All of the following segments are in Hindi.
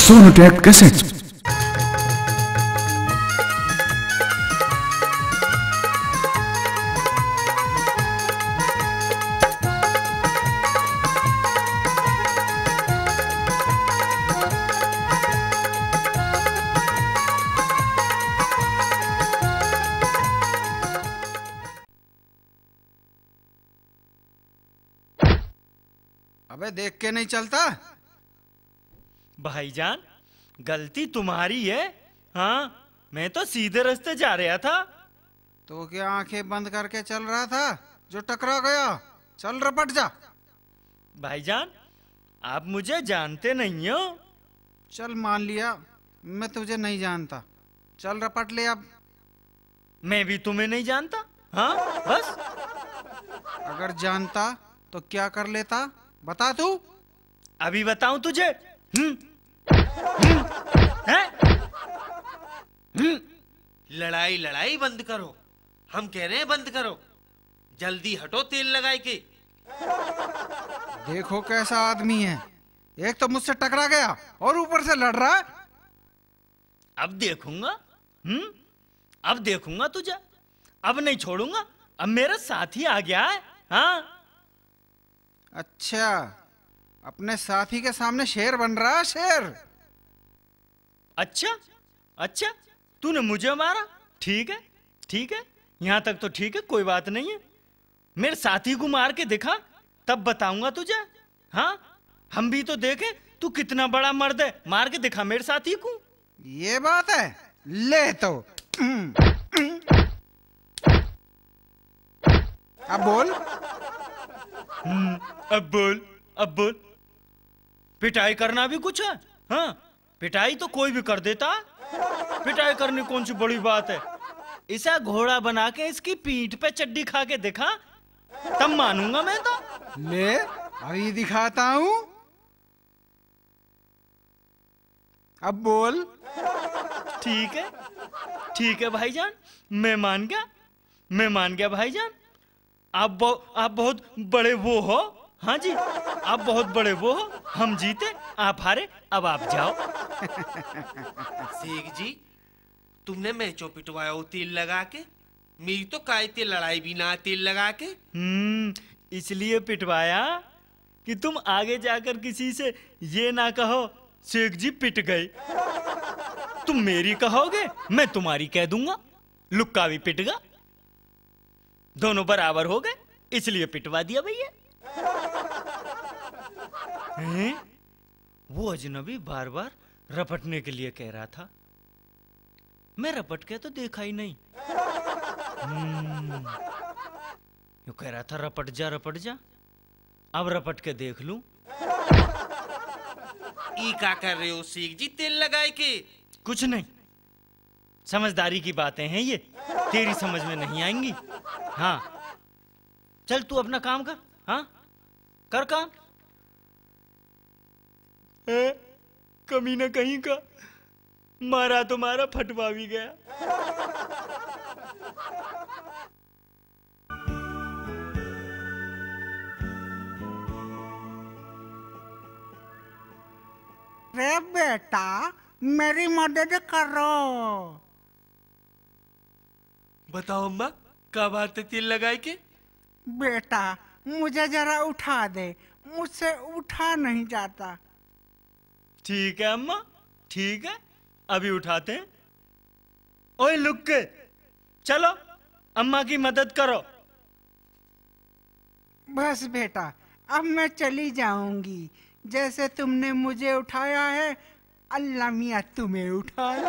सोनोटेक कैसेट। अबे देख के नहीं चलता? भाईजान, गलती तुम्हारी है। हाँ, मैं तो सीधे रास्ते जा रहा था। तो क्या आंखें बंद करके चल रहा था जो टकरा गया? चल रपट जा। भाईजान, आप मुझे जानते नहीं हो। चल मान लिया मैं तुझे नहीं जानता। चल रपट ले अब। मैं भी तुम्हें नहीं जानता। हाँ बस। अगर जानता तो क्या कर लेता बता तू। अभी बताऊं तुझे? लड़ाई लड़ाई बंद करो। हम कह रहे हैं बंद करो। जल्दी हटो तेल लगाए के। देखो कैसा आदमी है, एक तो मुझसे टकरा गया और ऊपर से लड़ रहा है। अब देखूंगा। अब देखूंगा तुझे। अब नहीं छोड़ूंगा। अब मेरा साथी आ गया है। हाँ। अच्छा, अपने साथी के सामने शेर बन रहा है, शेर। अच्छा अच्छा, तूने मुझे मारा। ठीक है ठीक है, यहां तक तो ठीक है, कोई बात नहीं है। मेरे साथी को मार के दिखा, तब बताऊंगा तुझे। हाँ, हम भी तो देखें तू कितना बड़ा मर्द है। मार के दिखा मेरे साथी को। ये बात है, ले तो। अब बोल। अब बोल, अब बोल। पिटाई करना भी कुछ है? हाँ, पिटाई तो कोई भी कर देता। पिटाई करनी कौन सी बड़ी बात है? इसे घोड़ा बना के इसकी पीठ पे चड्डी खा के दिखा, तब मानूंगा मैं तो। ले अभी दिखाता हूं। अब बोल। ठीक है भाईजान, मैं मान गया। मैं मान गया भाईजान। आप बहुत बड़े वो हो। हाँ जी, आप बहुत बड़े वो हो। हम जीते, आप हारे, अब आप जाओ। शेख जी, तुमने मैचो पिटवाया हो तेल लगा के। मेरी तो काय तेल लड़ाई भी ना तेल लगा के। इसलिए पिटवाया कि तुम आगे जाकर किसी से ये ना कहो शेख जी पिट गए। तुम मेरी कहोगे, मैं तुम्हारी कह दूंगा। लुक्का भी पिट गया, दोनों बराबर हो गए, इसलिए पिटवा दिया भैया। वो अजनबी बार बार रपटने के लिए कह रहा था। मैं रपट के तो देखा ही नहीं। यूं कह रहा था रपट जा रपट जा। अब रपट के देख लूं। ई क्या कर रहे हो शेख जी तेल लगाए के? कुछ नहीं, समझदारी की बातें हैं ये, तेरी समझ में नहीं आएंगी। हाँ, चल तू अपना काम कर। हाँ, कर काम। कमीना कहीं का, मारा तो मारा, फटवा भी गया। रे बेटा, मेरी मदद करो। बताओ अम्मा, क्या बात है तेल लगाए के? बेटा मुझे जरा उठा दे, मुझसे उठा नहीं जाता। ठीक है अम्मा, ठीक है, अभी उठाते हैं। ओए लुक्के, चलो अम्मा की मदद करो। बस बेटा, अब मैं चली जाऊंगी। जैसे तुमने मुझे उठाया है, अल्लाह मियाँ तुम्हें उठा ले।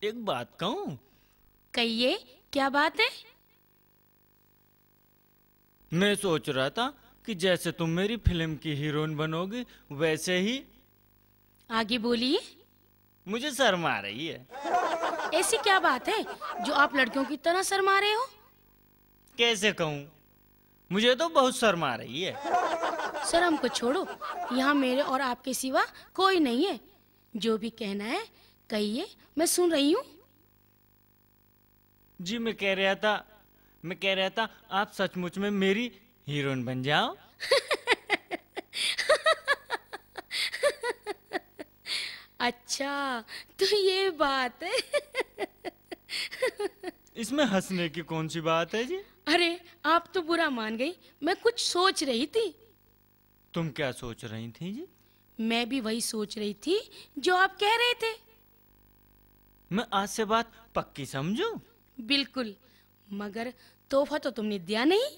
एक बात कहूं? कहिए, क्या बात है? मैं सोच रहा था कि जैसे तुम मेरी फिल्म की हीरोइन बनोगी, वैसे ही। आगे बोलिए। मुझे शर्म आ रही है। ऐसी क्या बात है जो आप लड़कियों की तरह शर्मा रहे हो? कैसे कहूं, मुझे तो बहुत शर्म आ रही है। शर्म को छोड़ो, यहाँ मेरे और आपके सिवा कोई नहीं है। जो भी कहना है कहिए, मैं सुन रही हूँ। जी, मैं कह रहा था आप सचमुच में मेरी हीरोइन बन जाओ। अच्छा, तो ये बात है। इसमें हंसने की कौन सी बात है जी? अरे आप तो बुरा मान गई, मैं कुछ सोच रही थी। तुम क्या सोच रही थी जी? मैं भी वही सोच रही थी जो आप कह रहे थे। मैं आज से बात पक्की समझूं? बिल्कुल, मगर तोहफा तो तुमने दिया नहीं।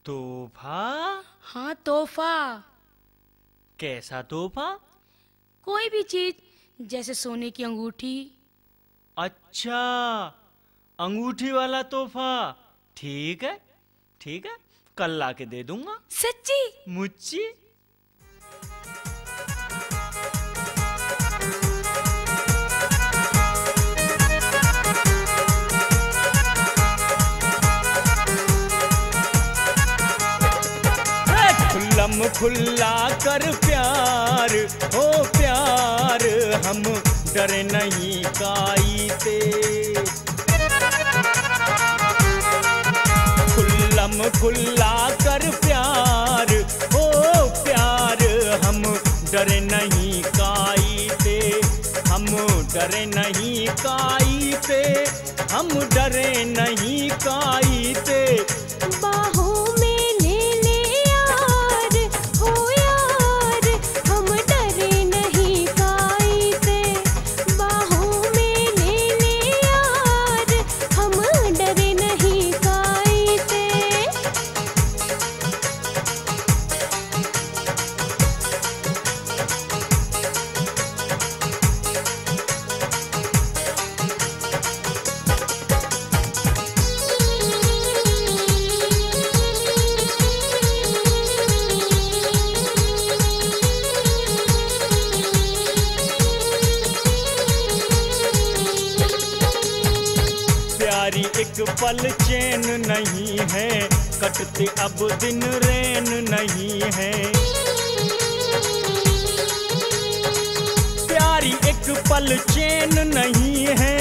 तोहफा? हाँ, तोहफा। कैसा तोहफा? कोई भी चीज, जैसे सोने की अंगूठी। अच्छा, अंगूठी वाला तोहफा। ठीक है, ठीक है, कल ला के दे दूंगा। सच्ची? मुच्ची। खुल्लम खुल्ला कर प्यार, हो प्यार, हम डरे नहीं काई ते। खुल्लम खुल्ला कर प्यार, हो प्यार, हम डरे नहीं काई ते। हम डरे नहीं काई ते, हम डरे नहीं काई ते। बाहों में ले ले यार, हो यार, हम डरे नहीं काई से। बाहों में ले ले यार, हम डरे नहीं काई से। प्यारी एक पल चैन नहीं है, कटते अब दिन रैन नहीं है। प्यारी एक पल चैन नहीं है,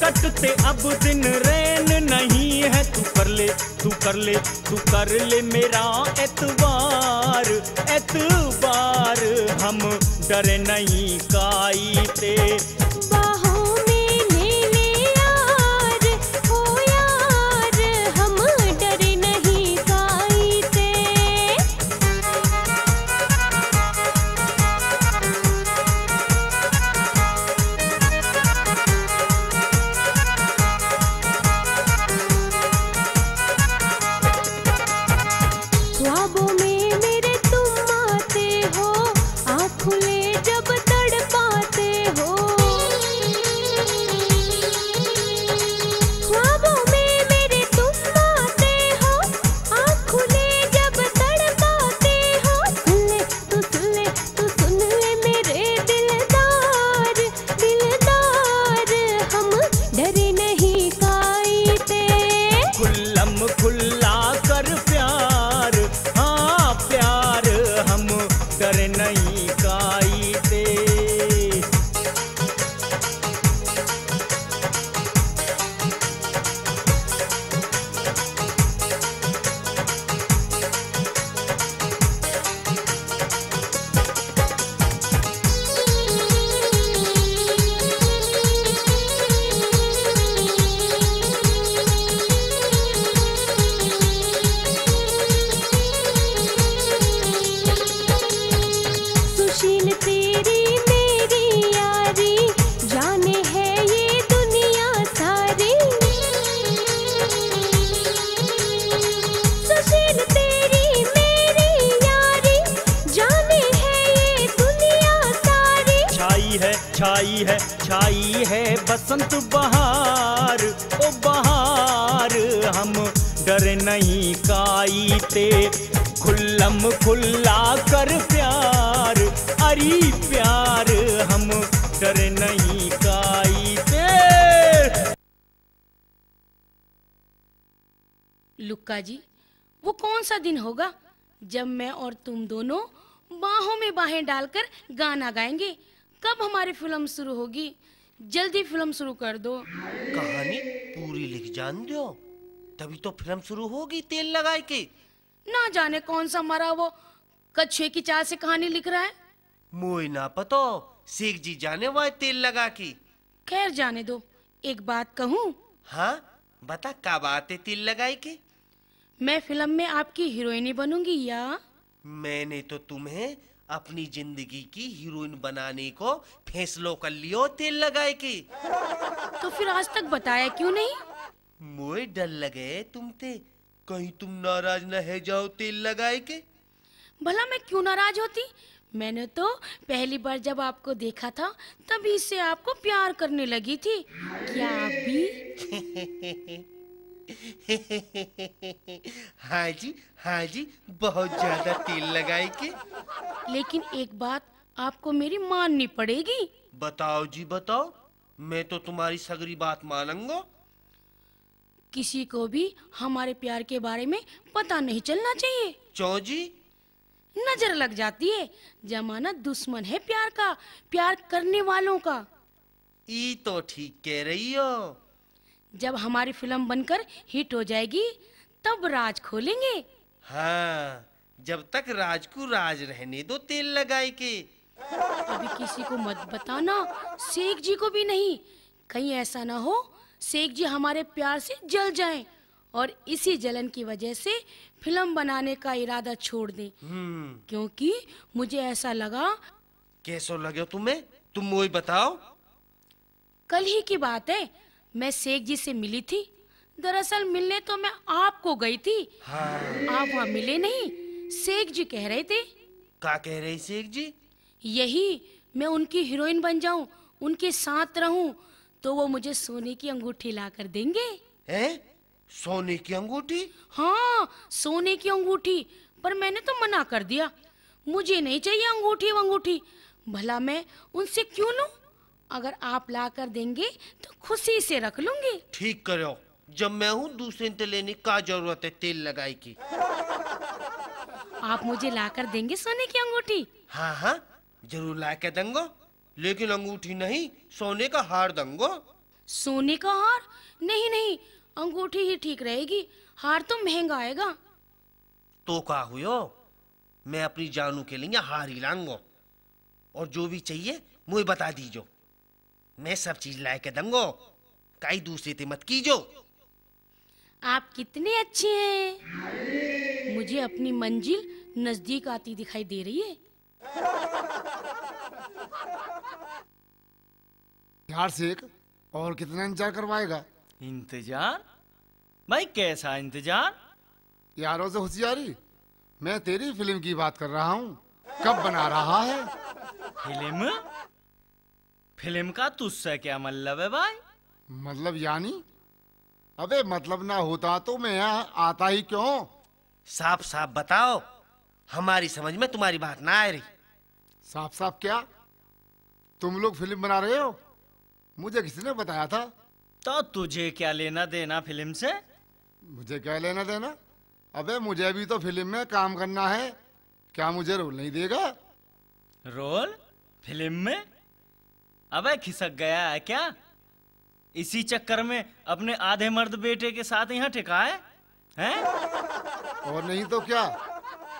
कटते अब दिन रैन नहीं है। तू कर ले, तू कर ले, तू कर ले मेरा एतबार, एतबार, हम डरे नहीं काई ते। बाहों में ले ले यार, हो यार, हम डरे नहीं काई से। ख्वाबों में मेरे तुम आते हो, आँख खुले जब तड़पाते हो। ख्वाबों में मेरे तुम आते हो, आँख खुले जब तड़पाते हो। सुन ले, तू सुन ले मेरे दिलदार, दिलदार, हम डरे नहीं काई ते। खुल्लम खुल्ला कर प्यार, हाँ प्यार, हम डरे नहीं काई ते। सुशील तेरी मेरी यारी, जाने है ये दुनिया सारी। सुशील तेरी मेरी यारी, जाने है ये दुनिया सारी। छाई है, छाई है बसंत बहार, ओ बहार, हम डरे नहीं काई ते। खुल्लम खुल्ला कर प्यार, अरे प्यार, हम डरे नहीं काई ते। लुक्का जी, वो कौन सा दिन होगा जब मैं और तुम दोनों बाहों में बाहें डालकर गाना गाएंगे? कब हमारी फिल्म शुरू होगी? जल्दी फिल्म शुरू कर दो। कहानी पूरी लिख जान दो, तभी तो फिल्म शुरू होगी तेल लगाए के। ना जाने कौन सा मरा वो कछुए की चाल से कहानी लिख रहा है। मोई ना पतो, शेख जी जाने वो है तेल लगा के। खैर जाने दो, एक बात कहूँ? हाँ बता, क्या बात है तेल लगाए के? मैं फिल्म में आपकी हीरोइनी बनूंगी या? मैंने तो तुम्हें अपनी जिंदगी की हीरोइन बनाने को फैसलो कर लियो तेल लगाए के। तो फिर आज तक बताया क्यों नहीं? मोए डर लगे तुमते, कहीं तुम नाराज न है जाओ तेल लगाए के। भला मैं क्यों नाराज होती? मैंने तो पहली बार जब आपको देखा था तभी से आपको प्यार करने लगी थी। क्या आप भी? हाँ जी, बहुत ज्यादा तेल लगाए के। लेकिन एक बात आपको मेरी माननी पड़ेगी। बताओ जी बताओ, मैं तो तुम्हारी सगरी बात मानूंगा। किसी को भी हमारे प्यार के बारे में पता नहीं चलना चाहिए। क्यों जी? नजर लग जाती है। जमाना दुश्मन है प्यार का, प्यार करने वालों का। ई तो ठीक कह रही हो। जब हमारी फिल्म बनकर हिट हो जाएगी तब राज खोलेंगे। हाँ, जब तक राज को राज रहने दो तेल लगाए के। अभी किसी को मत बताना, शेख जी को भी नहीं। कहीं ऐसा ना हो शेख जी हमारे प्यार से जल जाएं और इसी जलन की वजह से फिल्म बनाने का इरादा छोड़ दें। क्योंकि मुझे ऐसा लगा। कैसो लगे तुम्हें? तुम मुझे बताओ। कल ही की बात है, मैं शेख जी से मिली थी। दरअसल मिलने तो मैं आपको गई थी। हाँ। आप वहाँ मिले नहीं। शेख जी कह रहे थे। क्या कह रहे शेख जी? यही, मैं उनकी हीरोइन बन जाऊं, उनके साथ रहूं, तो वो मुझे सोने की अंगूठी ला कर देंगे। हैं? सोने की अंगूठी? हाँ, सोने की अंगूठी। पर मैंने तो मना कर दिया, मुझे नहीं चाहिए अंगूठी वंगूठी। भला मैं उनसे क्यों लूं? अगर आप ला कर देंगे तो खुशी से रख लूंगी। ठीक करो, जब मैं हूँ दूसरे से लेने का जरूरत है तेल लगाई की। आप मुझे ला कर देंगे सोने की अंगूठी? हाँ हाँ, जरूर ला के दूंगा, लेकिन अंगूठी नहीं, सोने का हार दूंगा। सोने का हार? नहीं नहीं, अंगूठी ही ठीक रहेगी, हार तो महंगा आएगा। तो क्या हुआ, मैं अपनी जानू के लिए हार ही लाऊंगा, और जो भी चाहिए मुझे बता दीजो, मैं सब चीज ला के दूंगा, कहीं दूसरे से मत कीजो। आप कितने अच्छे हैं। मुझे अपनी मंजिल नजदीक आती दिखाई दे रही है। यार शेख, और कितना इंतजार करवाएगा? इंतजार? भाई कैसा इंतजार? यारों से होशियारी, मैं तेरी फिल्म की बात कर रहा हूँ। कब बना रहा है? फिल्म? फिल्म का तुझसे क्या मतलब है भाई? मतलब यानी? अबे मतलब ना होता तो मैं यहाँ आता ही क्यों? साफ साफ बताओ, हमारी समझ में तुम्हारी बात ना आ रही। साफ साफ क्या? तुम लोग फिल्म बना रहे हो? मुझे किसने बताया था? तो तुझे क्या लेना देना फिल्म से? मुझे क्या लेना देना? अबे मुझे भी तो फिल्म में काम करना है, क्या मुझे रोल नहीं देगा? रोल? फिल्म में? अबे खिसक गया है क्या? इसी चक्कर में अपने आधे मर्द बेटे के साथ यहाँ टिका है? हैं? और नहीं तो क्या,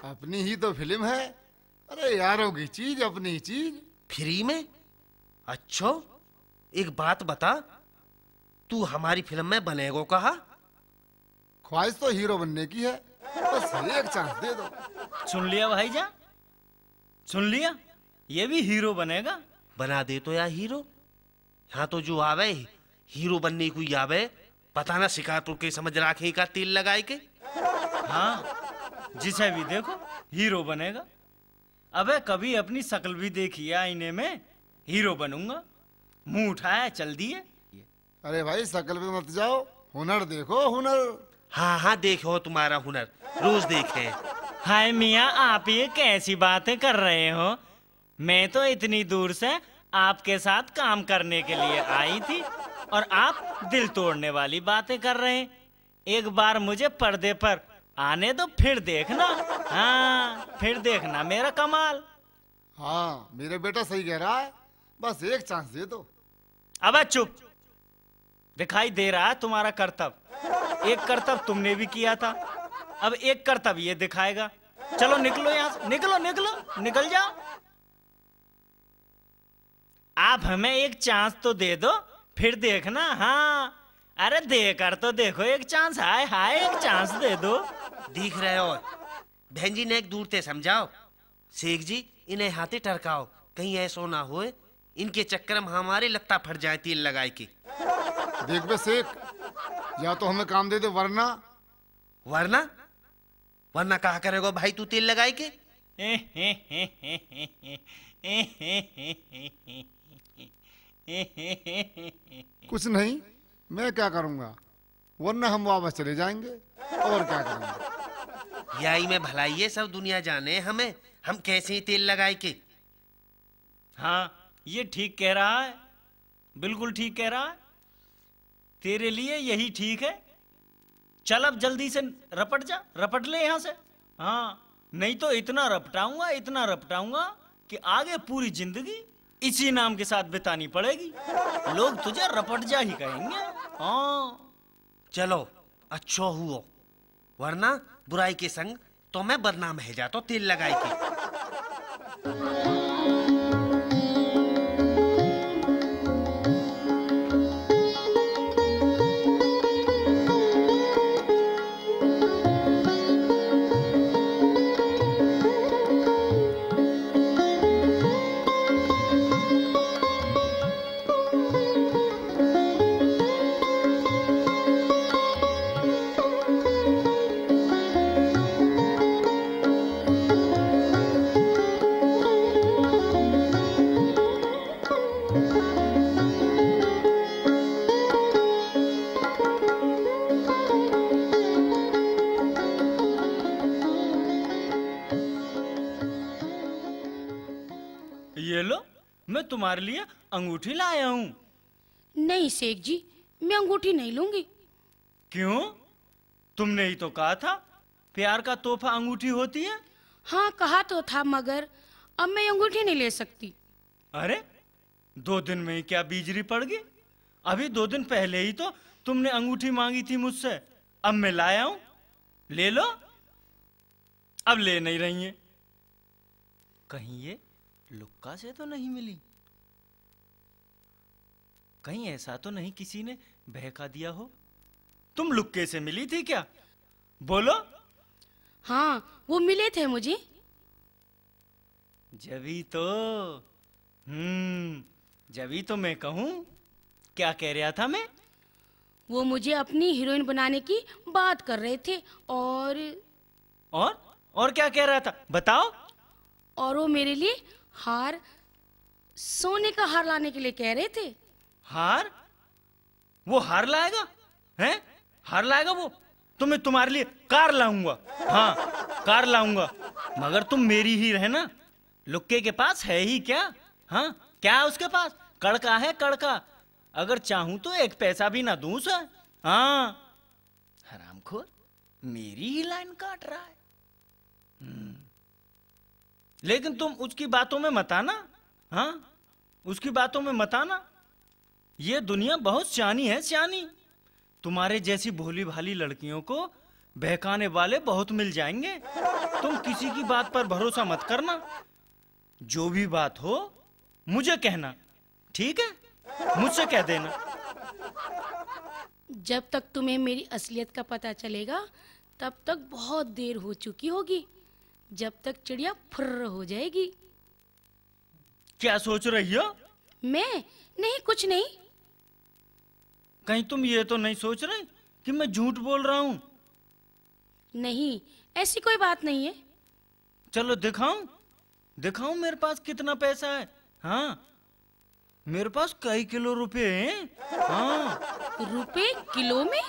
अपनी ही तो फिल्म है। अरे यारों की चीज अपनी चीज। फ्री में? अच्छा, एक बात बता, तू हमारी फिल्म में बनेगो कहा? ख्वाहिश तो हीरो बनने की है, बस एक चांस दे दो। सुन लिया भाईजान, सुन लिया, ये भी हीरो बनेगा। बना दे तो यार हीरो। यहाँ तो जो आवे हीरो बनने को ही आवे, पता ना शिकारपुर के समझ राखे का तेल लगाए के। हाँ, जिसे भी देखो हीरो बनेगा। अबे कभी अपनी शक्ल भी देखी आईने में, हीरो बनूंगा। मुंह उठाया चल दिए। अरे भाई शकल पे मत जाओ, हुनर देखो हुनर। हाँ हाँ, देखो तुम्हारा हुनर, रोज देखे। हाय मियाँ, आप ये कैसी बातें कर रहे हो? मैं तो इतनी दूर से आपके साथ काम करने के लिए आई थी और आप दिल तोड़ने वाली बातें कर रहे हैं। एक बार मुझे पर्दे पर आने दो, फिर देखना। हाँ, फिर देखना मेरा कमाल। हाँ, मेरे बेटा सही कह रहा है, बस एक चांस दे दो। अब चुप, दिखाई दे रहा है तुम्हारा कर्तव्य। एक कर्तव्य तुमने भी किया था, अब एक कर्तव्य ये दिखाएगा। चलो निकलो यहाँ से, निकलो निकलो, निकल जाओ। आप हमें एक चांस तो दे दो, फिर देखना। हाँ, अरे देकर तो देखो एक चांस। हाय हाय, एक चांस दे दो। दिख रहे हो? बहन जी ने एक दूर से समझाओ। शेख जी इन्हें हाथे टरकाओ, कहीं ऐसा ना होए इनके चक्कर में हमारे लत्ता फट जाए तेल लगाए के। देख बे शेख, या तो हमें काम दे दे, वरना वरना वरना कहा करेगा भाई तू तेल लगाए के? कुछ नहीं, मैं क्या करूंगा, वरना हम वापस चले जाएंगे। और क्या करेंगे? यही में भलाई है, सब दुनिया जाने हमें हम कैसे ही तेल लगाए के। हाँ, ये ठीक कह रहा है, बिल्कुल ठीक कह रहा है। तेरे लिए यही ठीक है। चल अब जल्दी से रपट जा, रपट ले यहाँ से। हाँ, नहीं तो इतना रपटाऊंगा कि आगे पूरी जिंदगी इसी नाम के साथ बितानी पड़ेगी। लोग तुझे रपट जा ही कहेंगे। हाँ, चलो अच्छा हुआ, वरना बुराई के संग तो मैं बदनाम है जाता तेल लगाए के। ये लो, मैं तुम्हारे लिए अंगूठी लाया हूँ। नहीं शेख जी, मैं अंगूठी नहीं लूंगी। क्यों? तुमने ही तो कहा था प्यार का तोहफा अंगूठी होती है। हाँ कहा तो था, मगर अब मैं अंगूठी नहीं ले सकती। अरे 2 दिन में ही क्या बीजरी पड़ गई? अभी 2 दिन पहले ही तो तुमने अंगूठी मांगी थी मुझसे। अब मैं लाया हूं, ले लो। अब ले नहीं रही है। कहीं ये लुक्का से तो नहीं मिली? कहीं ऐसा तो नहीं किसी ने बहका दिया हो? तुम लुक्के से मिली थी क्या? बोलो। हाँ, वो मिले थे मुझे। जभी तो जभी तो मैं कहूं। क्या कह रहा था मैं? वो मुझे अपनी हीरोइन बनाने की बात कर रहे थे। और क्या कह रहा था, बताओ। और वो मेरे लिए हार, सोने का हार लाने के लिए कह रहे थे। हार? वो हार लाएगा? हैं? हार लाएगा वो? तो मैं तुम्हारे लिए कार लाऊंगा। हाँ, कार लाऊंगा, मगर तुम मेरी ही रहना। लुक्के के पास है ही क्या? हाँ, क्या है उसके पास? कड़का है, कड़का। अगर चाहूं तो 1 पैसा भी ना दूं उसे। हाँ, हरामखोर मेरी ही लाइन काट रहा है। लेकिन तुम उसकी बातों में मत आना। हाँ, उसकी बातों में मत आना। ये दुनिया बहुत सियानी है, सियानी। तुम्हारे जैसी भोली भाली लड़कियों को बहकाने वाले बहुत मिल जाएंगे। तुम किसी की बात पर भरोसा मत करना। जो भी बात हो मुझे कहना, ठीक है? मुझसे कह देना। जब तक तुम्हें मेरी असलियत का पता चलेगा तब तक बहुत देर हो चुकी होगी। जब तक चिड़िया फुर्र हो जाएगी। क्या सोच रही हो? मैं नहीं, कुछ नहीं। कहीं तुम ये तो नहीं सोच रही कि मैं झूठ बोल रहा हूं? नहीं, ऐसी कोई बात नहीं है। चलो दिखाऊं, दिखाऊं मेरे पास कितना पैसा है। हाँ, मेरे पास कई किलो रुपए हैं। हाँ। रुपए किलो में?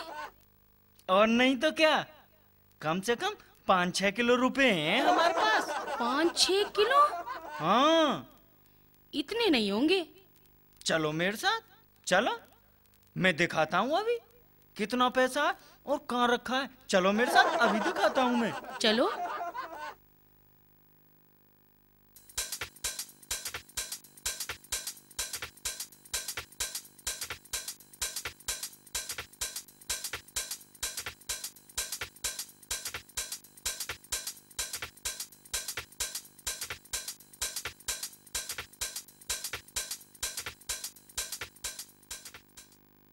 और नहीं तो क्या, कम से कम 5-6 किलो रुपए हैं हमारे पास। 5-6 किलो? हाँ। इतने नहीं होंगे। चलो मेरे साथ, चलो मैं दिखाता हूँ अभी कितना पैसा है और कहाँ रखा है। चलो मेरे साथ, अभी दिखाता हूँ मैं। चलो।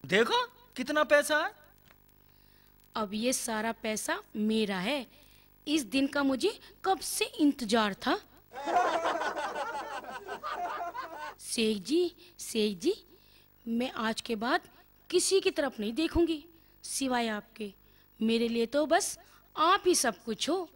देखो कितना पैसा है। अब ये सारा पैसा मेरा है। इस दिन का मुझे कब से इंतजार था। शेख जी, मैं आज के बाद किसी की तरफ नहीं देखूंगी सिवाय आपके। मेरे लिए तो बस आप ही सब कुछ हो।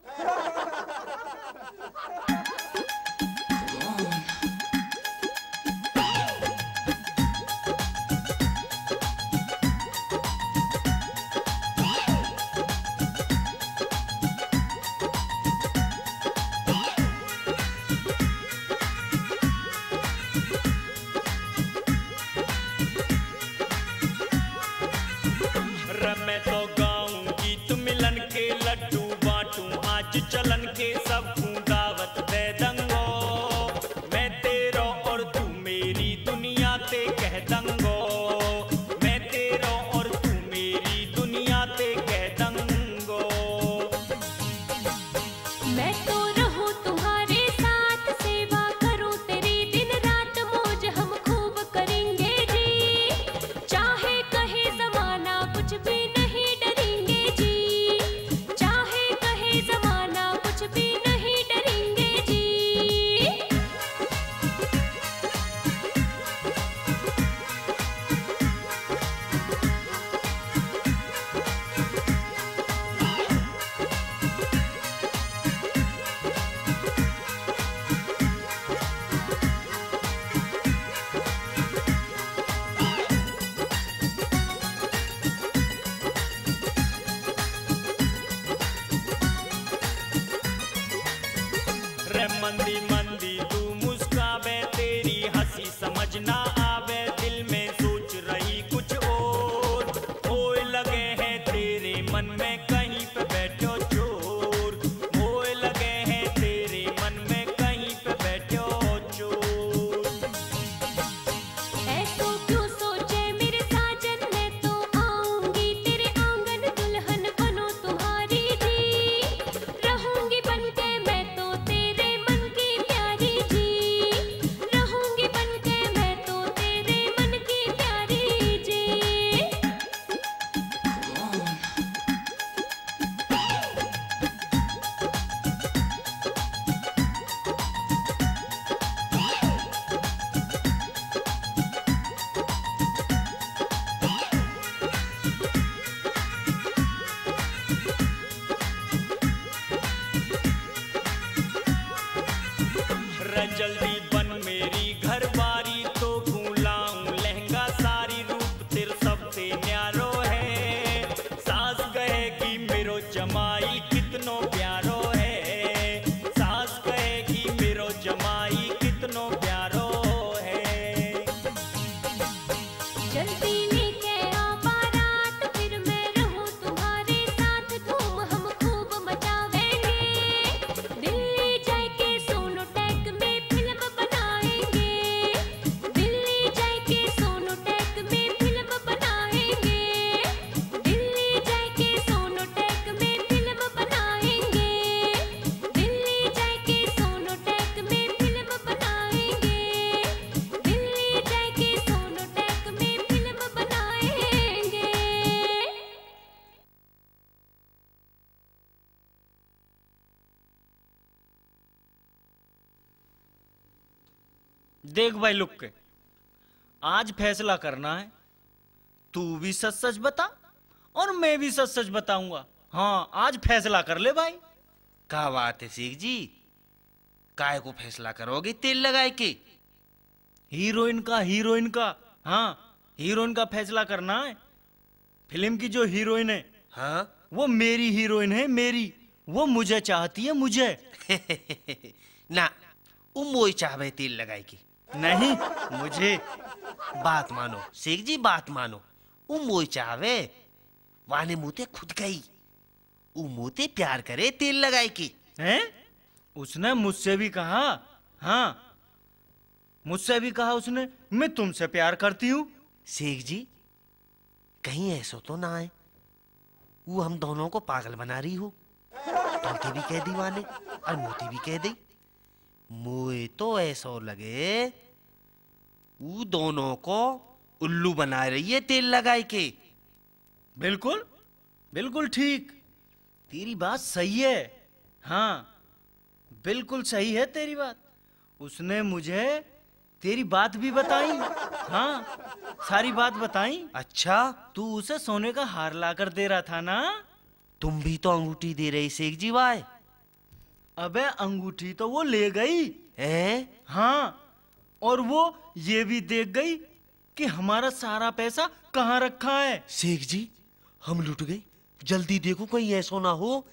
मैं तो गाऊं गीत मिलन के लड्डू बांटूं आज चलन के सब दावत दे दंगो। मैं तेरो और तू मेरी दुनिया ते कह दंगो। मैं तेरो और तू मेरी दुनिया ते कह दंगो। मैं तो रहूं तुम्हारे साथ, सेवा करूं तेरी दिन रात, मौज हम खूब करेंगे जी। चाहे कहे जमाना कुछ भी नहीं डरेंगे जी। चाहे कहे जमाना कुछ भी नहीं डरेंगे जी। रे मंदी मंदी तू मुस्कावे, तेरी हंसी समझ ना आवे, दिल में सोच रही कुछ और। मोए लगे हैं तेरे मन में कहीं पे बैठो चोर। मोए लगे हैं तेरे मन में कहीं पे बैठो चोर। ऐसो क्यों सोचे मेरे साजन, मैं तो आऊंगी तेरे आंगन, दुल्हन बनो तुम्हारी जी। रहूंगी बनके मैं तो तेरे मन की प्यारी जी। रहूंगी बनके मैं तो तेरे मन की प्यारी जी। रे जल्दी बन मेरी घरवारी, तो भूलाऊं लहंगा सारी, रूप तेरे सबसे न्यारो है। सास कहेगी मेरो जमाई कितनो प्यारो है। सास कहेगी मेरो जमाई कितनो प्यारो है। जल्दी लेके आ बारात, फिर मैं रहूं तुम्हारे साथ, धूम हम खूब मचावेंगे। दिल्ली जाके सोनोटेक में फिल्म बनाएंगे। दिल्ली जाके सोनोटेक में फिल्म बनाएंगे। दिल्ली जाके सोनोटेक में फिल्म बनाएंगे। दिल्ली जाके सोनोटेक में फिल्म बनाएंगे। दिल्ली जाके सोनोटेक में फिल्म बनाएंगे। देख भाई लुक के, आज फैसला करना है। तू भी सच सच बता और मैं भी सच सच बताऊंगा। हाँ, आज फैसला कर ले भाई। क्या बात है शेख जी, काय को फैसला करोगे तेल लगाए के? हीरोइन का हाँ, हीरोइन का फैसला करना है। फिल्म की जो हीरोइन है, हाँ वो मेरी हीरोइन है, मेरी। वो मुझे चाहती है, मुझे। ना वो मोई चाहवे तेल लगाए के। नहीं, मुझे। बात मानो शेख जी, बात मानो। वो मोई चाहवे वाने मुते खुद गई। वो मोते प्यार करे तेल लगाए के। हैं? उसने मुझसे भी कहा। हाँ, मुझसे भी कहा उसने, मैं तुमसे प्यार करती हूँ। शेख जी, कहीं ऐसा तो ना है वो हम दोनों को पागल बना रही हो? तुमके भी कह दी वाने और मोती भी कह दी। मुझे तो ऐसा लगे वो दोनों को उल्लू बना रही है तेल लगाए के। बिल्कुल बिल्कुल ठीक, तेरी बात सही है। हाँ बिल्कुल सही है तेरी बात। उसने मुझे तेरी बात भी बताई। हाँ सारी बात बताई। अच्छा, तू उसे सोने का हार लाकर दे रहा था ना? तुम भी तो अंगूठी दे रहे शेख जी भाई। अबे अंगूठी तो वो ले गई हैं? हाँ, और वो ये भी देख गई कि हमारा सारा पैसा कहाँ रखा है। शेख जी हम लुट गए, जल्दी देखो कहीं ऐसा ना हो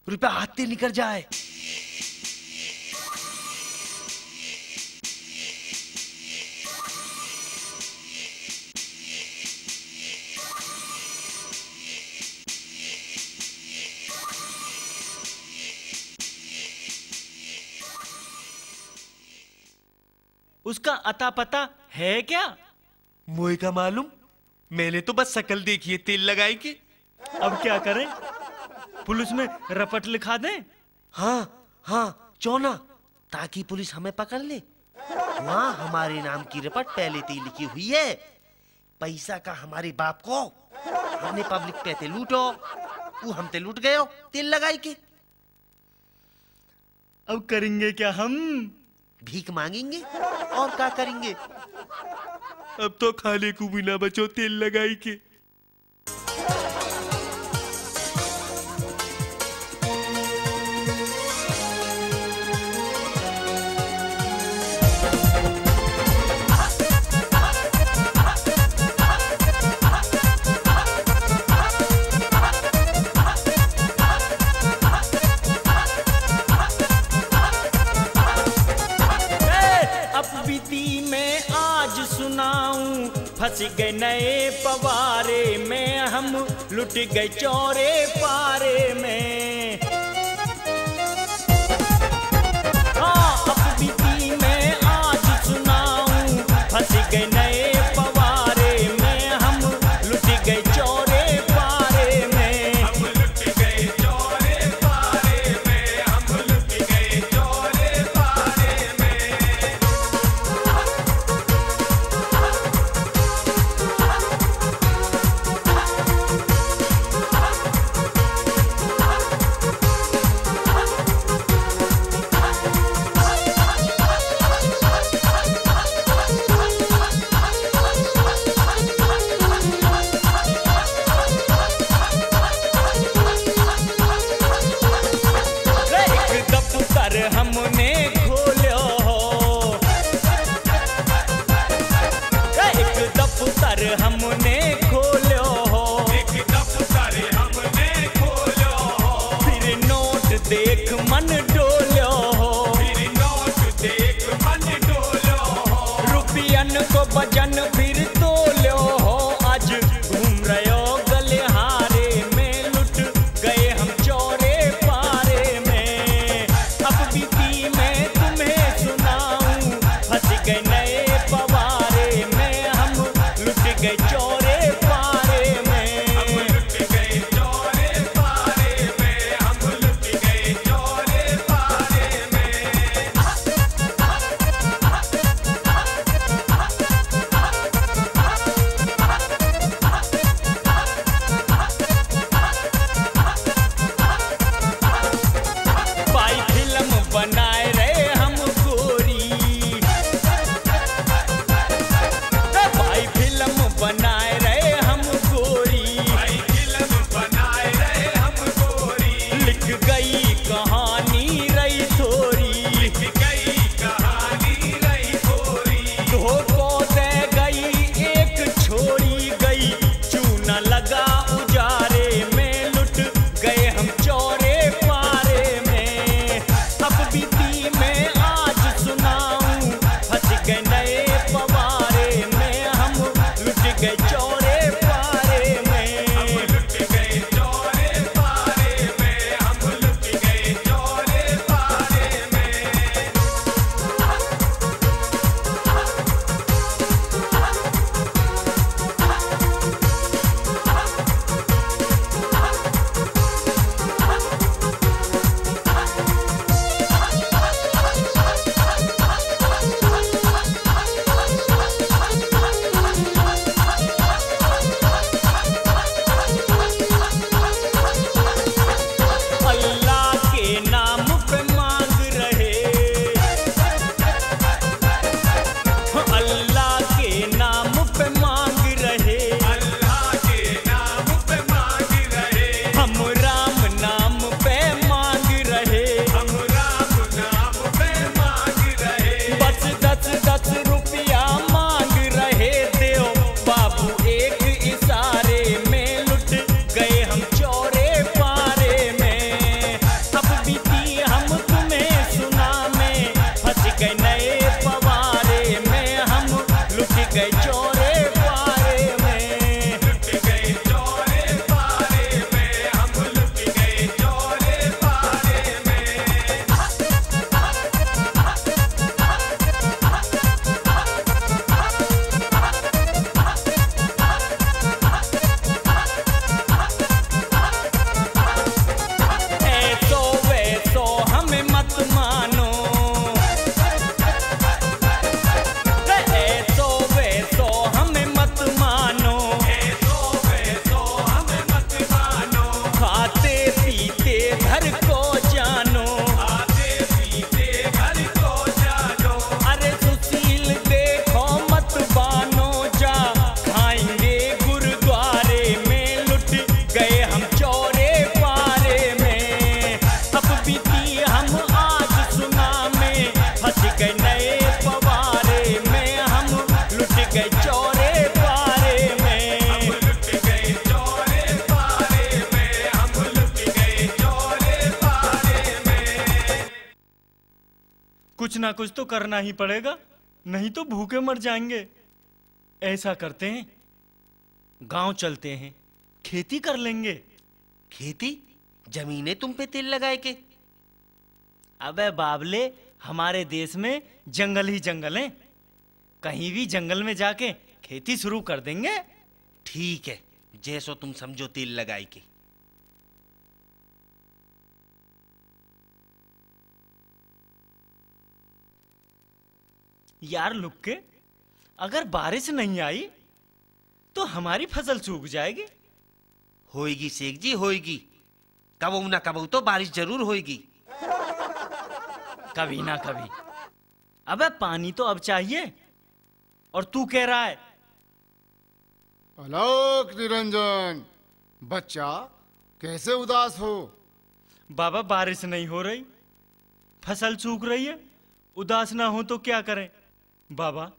रुपया हाथ से निकल जाए। उसका अता पता है क्या? मोए का मालूम, मैंने तो बस शक्ल देखी है तेल लगाई के। अब क्या करें? पुलिस में रपट लिखा दें? हाँ हाँ चौना, ताकि पुलिस हमें पकड़ ले। वहाँ हमारे नाम की रपट पहले से ही लिखी हुई है। पैसा का हमारे बाप को हमने पब्लिक पे ते लूटो, वो हम ते लूट गए तेल लगाई के। अब करेंगे क्या हम? भीख मांगेंगे और क्या करेंगे। अब तो खाने को भी ना बचो तेल लगाई के। फंस गए नए पवारे में, हम लुट गए चौरे पारे में। हाँ अब बीती मैं आज सुनाऊं, फंस गए नए पवारे में, हम लुट गए चौरे पारे में। हम लुट गए चौरे पारे में, हम लुट गए चौरे पारे में। हमने खोलो हो एक दफ्तर, हमने खोलो हो एक दफ्तर, हमने खोलो हो। फिर नोट देख मन डोलो हो, फिर नोट देख मन डोलो हो। रुपयन को वजन फिर तोलो हो, आज घूम रहे हो गलिहारे में, लुट गए हम चौरे पारे में। अब बीती मैं तुम्हें सुनाऊं, फंस गए नए पवारे में, हम लुट गए चौरे पारे में। हम लुट गए चौरे पारे में, हम लुट गए चौरे कुछ ना कुछ तो करना ही पड़ेगा, नहीं तो भूखे मर जाएंगे। ऐसा करते हैं, गांव चलते हैं, खेती कर लेंगे। खेती? जमीनें तुम पे तेल लगाए के? अबे बाबले, हमारे देश में जंगल ही जंगल हैं। कहीं भी जंगल में जाके खेती शुरू कर देंगे। ठीक है, जैसो तुम समझो, तेल लगाए के। यार लुक्के, अगर बारिश नहीं आई तो हमारी फसल सूख जाएगी। होएगी शेख जी, होएगी। कबो ना कबो तो बारिश जरूर होएगी। कभी ना कभी। अबे पानी तो अब चाहिए, और तू कह रहा है। आलोक निरंजन, बच्चा कैसे उदास हो? बाबा बारिश नहीं हो रही, फसल सूख रही है, उदास ना हो तो क्या करें? बाबा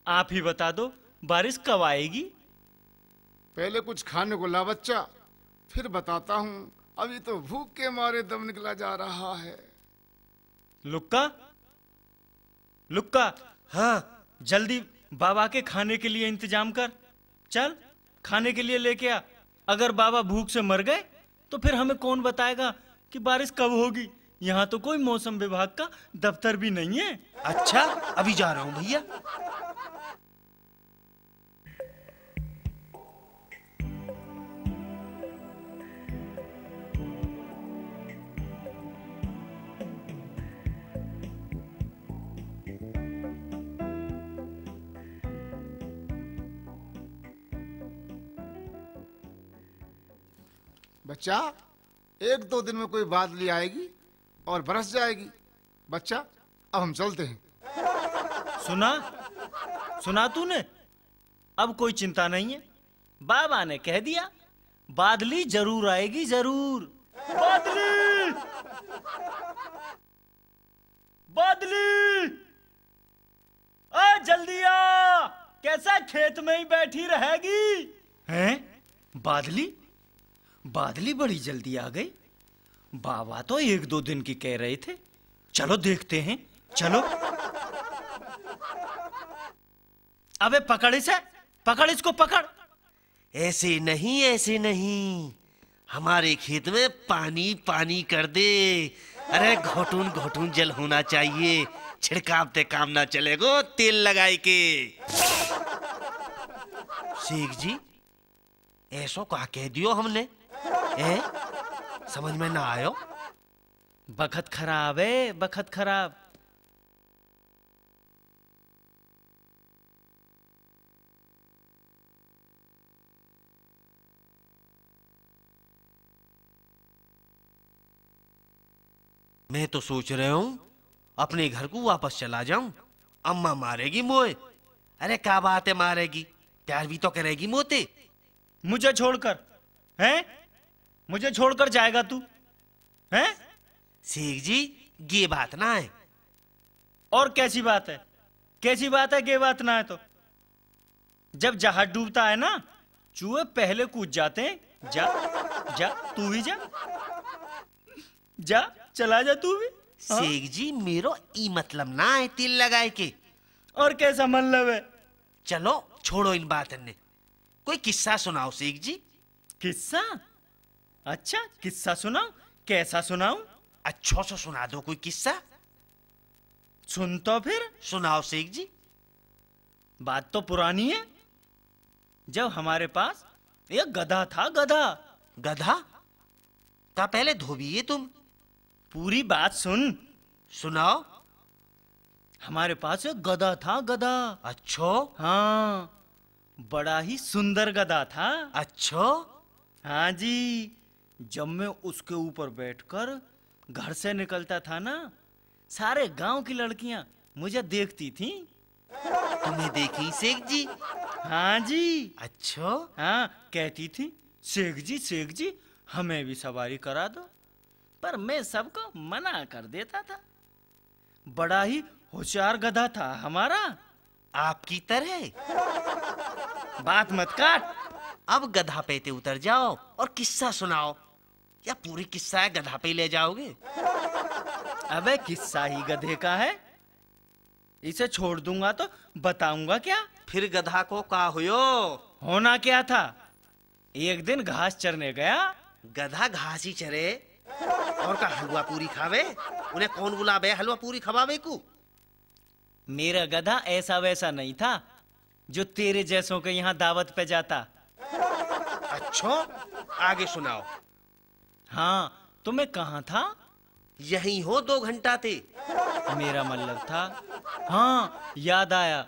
आप ही बता दो, बारिश कब आएगी? पहले कुछ खाने को ला बच्चा, फिर बताता हूँ। अभी तो भूख के मारे दम निकला जा रहा है। लुक्का, लुक्का, हाँ, जल्दी बाबा के खाने के लिए इंतजाम कर। चल खाने के लिए लेके आ। अगर बाबा भूख से मर गए तो फिर हमें कौन बताएगा कि बारिश कब होगी? यहाँ तो कोई मौसम विभाग का दफ्तर भी नहीं है। अच्छा, अभी जा रहा हूँ भैया। बच्चा, एक दो दिन में कोई बादली आएगी और बरस जाएगी। बच्चा, अब हम चलते हैं। सुना सुना तूने? अब कोई चिंता नहीं है, बाबा ने कह दिया बादली जरूर आएगी, जरूर। बादली, बादली आ, जल्दी आ। कैसा खेत में ही बैठी रहेगी? हैं? बादली? बादली बड़ी जल्दी आ गई। बाबा तो एक दो दिन की कह रहे थे। चलो देखते हैं, चलो। अबे पकड़ इसे, पकड़ इसको, पकड़। ऐसे नहीं, ऐसे नहीं। हमारे खेत में पानी पानी कर दे। अरे घोटून घोटून जल होना चाहिए, छिड़कावते काम ना चलेगो तेल लगाए के। शेख जी, ऐसो कहा कह दियो हमने? समझ में ना आयो? बखत खराब है, बखत खराब। मैं तो सोच रहा हूँ अपने घर को वापस चला जाऊं। अम्मा मारेगी मोए। अरे क्या बात है मारेगी, प्यार भी तो करेगी मोते। मुझे छोड़कर, हैं? मुझे छोड़कर जाएगा तू, हैं? शेख जी, ये बात ना है। और कैसी बात है? कैसी बात है ये बात ना है तो? जब जहाज डूबता है ना, चूहे पहले कूद जाते हैं। जा जा, तू भी जा, जा, चला जा तू भी। हाँ? शेख जी, मेरो ई मतलब ना है तिल लगाए के। और कैसा मतलब है? चलो छोड़ो इन बातन ने, कोई किस्सा सुनाओ शेख जी। किस्सा? अच्छा, किस्सा सुनाऊं? कैसा सुनाऊं? अच्छा सा सुना दो कोई किस्सा। सुन तो फिर। सुनाओ शेख जी। बात तो पुरानी है, जब हमारे पास एक गधा था। गधा? गधा? का पहले धोबी है तुम? पूरी बात सुन। सुनाओ। हमारे पास एक गधा था, गधा। अच्छो? हाँ, बड़ा ही सुंदर गधा था। अच्छो? हाँ जी। जब मैं उसके ऊपर बैठकर घर से निकलता था ना, सारे गांव की लड़कियां मुझे देखती थीं। तुम्हें देखी शेख जी? हाँ जी। अच्छो? हाँ, कहती थी शेख जी हमें भी सवारी करा दो, पर मैं सबको मना कर देता था। बड़ा ही होशियार गधा था हमारा। आपकी तरह? बात मत काट। अब गधा पे ते उतर जाओ और किस्सा सुनाओ, या पूरी किस्सा है गधा पे ले जाओगे? अबे किस्सा ही गधे का है। इसे छोड़ दूंगा तो बताऊंगा क्या? फिर गधा को का हुयो? होना क्या था, एक दिन घास चरने गया। गधा घास ही चरे और का हलवा पूरी खावे? उन्हें कौन बुलावे हलवा पूरी खवावे को? मेरा गधा ऐसा वैसा नहीं था जो तेरे जैसों के यहाँ दावत पे जाता। अच्छा, आगे सुनाओ। हाँ, तो मैं कहाँ था? यहीं हो 2 घंटा थे। मेरा मतलब था, हाँ याद आया,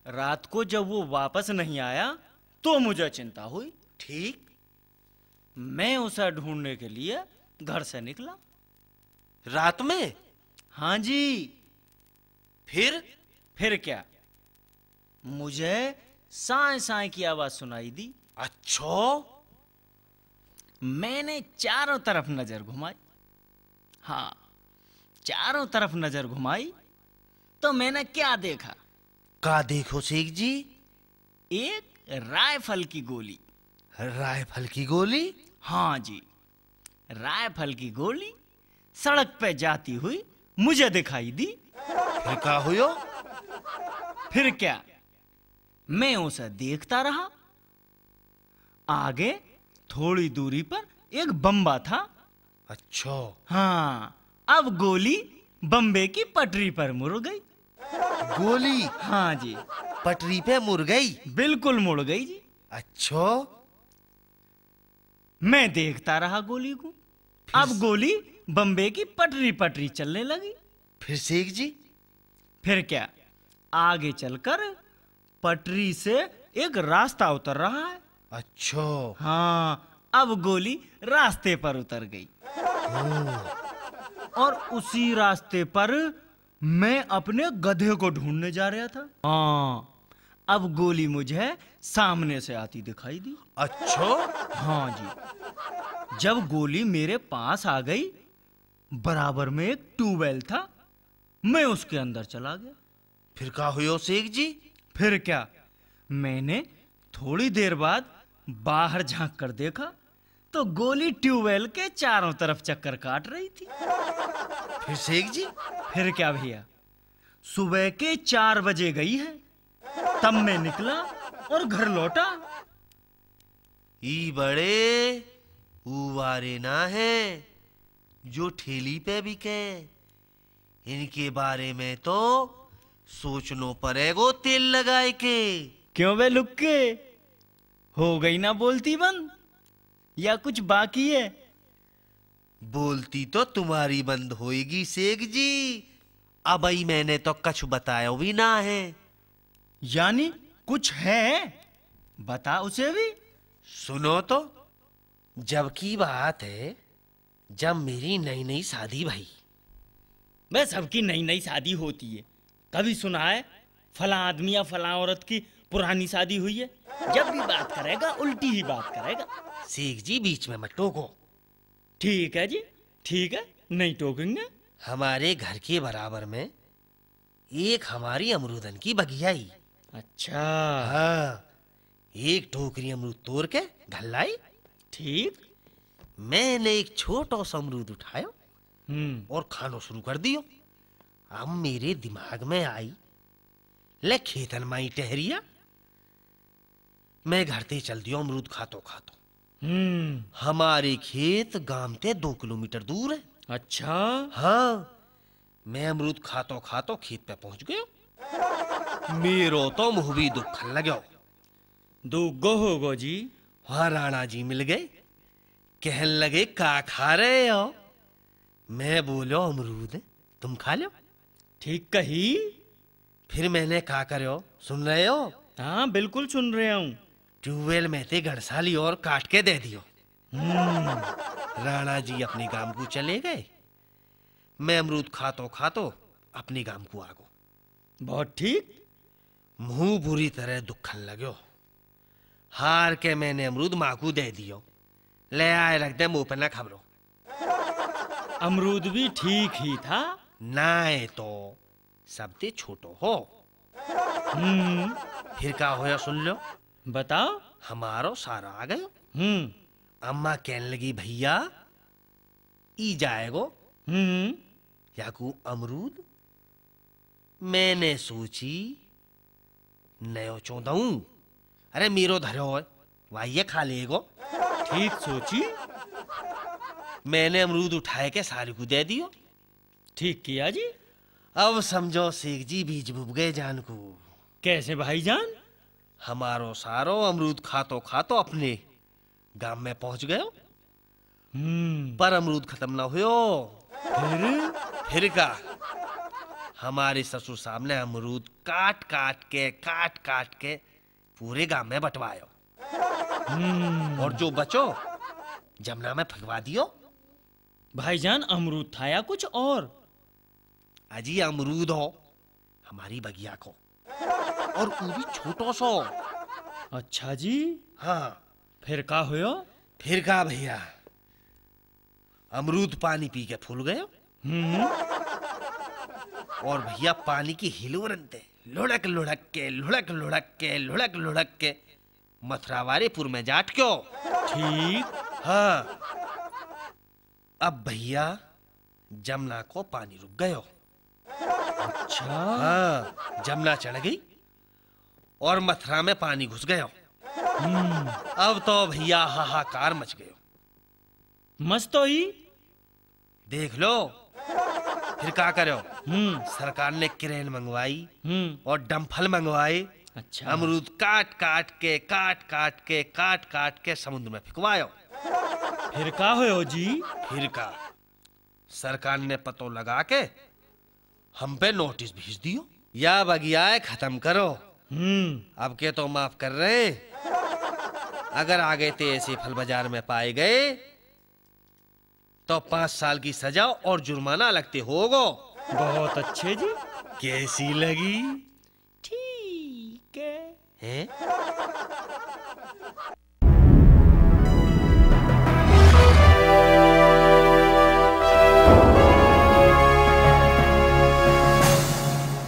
रात को जब वो वापस नहीं आया तो मुझे चिंता हुई। ठीक। मैं उसे ढूंढने के लिए घर से निकला। रात में? हाँ जी। फिर क्या, मुझे साए साए की आवाज सुनाई दी। अच्छा। मैंने चारों तरफ नजर घुमाई। हाँ, चारों तरफ नजर घुमाई तो मैंने क्या देखा? का देखो शेख जी? एक राइफल की गोली। राइफल की गोली? हाँ जी, राइफल की गोली सड़क पे जाती हुई मुझे दिखाई दी। फिर का हुयो? फिर क्या, मैं उसे देखता रहा। आगे थोड़ी दूरी पर एक बम्बा था। अच्छा। हाँ, अब गोली बम्बे की पटरी पर मुड़ गई। गोली हाँ जी, पटरी पे मुड़ गई? बिल्कुल मुड़ गई जी। अच्छा। मैं देखता रहा गोली को। अब गोली बम्बे की पटरी पटरी चलने लगी। फिर शेख जी? फिर क्या, आगे चलकर पटरी से एक रास्ता उतर रहा है। अच्छा। हाँ, अब गोली रास्ते पर उतर गई और उसी रास्ते पर मैं अपने गधे को ढूंढने जा रहा था। हाँ, अब गोली मुझे सामने से आती दिखाई दी। अच्छा। हाँ जी, जब गोली मेरे पास आ गई, बराबर में एक ट्यूबवेल था, मैं उसके अंदर चला गया। फिर का हुयो शेख जी? फिर क्या, मैंने थोड़ी देर बाद बाहर झांक कर देखा तो गोली ट्यूबवेल के चारों तरफ चक्कर काट रही थी। फिर शेख जी? फिर क्या भैया, सुबह के 4 बजे गई है। तब मैं निकला और घर लौटा। ई बड़े उवारे ना है जो ठेली पे बिके, इनके बारे में तो सोचनो पड़ेगो तेल लगाए के। क्यों बे लुक्के, हो गई ना बोलती बंद या कुछ बाकी है? बोलती तो तुम्हारी बंद होएगी शेख जी, अब ही मैंने तो कछ बताया भी ना है। यानी कुछ है, बता उसे भी। सुनो तो, जब की बात है जब मेरी नई नई शादी भई। मैं सबकी नई नई शादी होती है, कभी सुना है फला आदमी या फला औरत की पुरानी शादी हुई है? जब भी बात करेगा उल्टी ही बात करेगा। शेख जी बीच में मत टोको। ठीक है जी, ठीक है, नहीं टोकेंगे। हमारे घर के बराबर में एक हमारी अमरूदन की बगियाई। अच्छा, हाँ, एक टोकरी अमरूद तोड़ के घर लाई। ठीक। मैंने एक छोटा सा अमरूद उठाया हम्म। और खाना शुरू कर दियो। अब मेरे दिमाग में आई, ले खेतन माई टहरिया, मैं घर ते चल दियो अमरूद खातो खातो। हमारे खेत गांव ते 2 किलोमीटर दूर है। अच्छा। हाँ, मैं अमरूद खातो खातो खेत पे पहुंच गयो। मेरो तो मुंह भी दुखन लगो। दुगो होगो जी। वहां राणा जी मिल गए, कहन लगे का खा रहे हो? मैं बोलो अमरूद, तुम खा लो। ठीक कही। फिर मैंने का करो, सुन रहे हो? हाँ, बिल्कुल सुन रहा हूँ। ट्यूबवेल में थे घड़साली और काट के दे दियो। राणा जी अपने गांव को चले गए, मैं अमरूद खातो खातो अपने गांव को आ गो। बहुत ठीक। मुंह बुरी तरह दुखन लगो। हार के मैंने अमरूद माँ को दे दियो, ले आए रख दे मुंह पे न खबरो। अमरूद भी ठीक ही था। नाए तो सबसे छोटो हो। फिर का होया सुन लो। बताओ। हमारो सारा आ गयो। हम्म। अम्मा कहने लगी भैया ई जाएगो हम्म। याकू अमरूद मैंने सोची नयो चौदहूं, अरे मीरो धरो वाइये खा लेगो। ठीक सोची। मैंने अमरूद उठाए के सारी को दे दियो। ठीक किया जी। अब समझो शेख जी बीज बुब गए जान को। कैसे भाईजान? हमारो सारो अमरूद खातो खातो अपने गांव में पहुंच गयो। पर अमरूद खत्म ना हुयो। फिर का हमारे ससुर साहब ने अमरूद काट काट के पूरे गांव में बंटवायो। और जो बचो जमुना में फेंकवा दियो। भाईजान अमरूद था या कुछ और? अजी अमरूद हो हमारी बगिया को, और वो भी छोटो सो। अच्छा जी। हाँ। फिर का हुयो? फिर का भैया अमरूद पानी पी के फूल गयो। और भैया पानी की हिलोरनते लुढ़क लुढ़क के मथुरावारीपुर में जाट क्यों। ठीक। हाँ। अब भैया जमुना को पानी रुक गयो। अच्छा। हाँ, जमुना चढ़ गई और मथुरा में पानी घुस गयो। अब तो भैया हाहाकार मच गयो। मस्त ही। देख लो फिर क्या करो। सरकार ने क्रेन मंगवाई और डंफल मंगवाए। अच्छा। अमरूद काट काट के समुद्र में फेंकवायो। फिर का होयो जी? फिर का सरकार ने पतो लगा के हम पे नोटिस भेज दियो, या बगिया खत्म करो। अब के तो माफ कर रहे, अगर आगे ते ऐसे फल बाजार में पाए गए तो 5 साल की सजा और जुर्माना लगते होगो। बहुत अच्छे जी। कैसी लगी? ठीक है। हैं?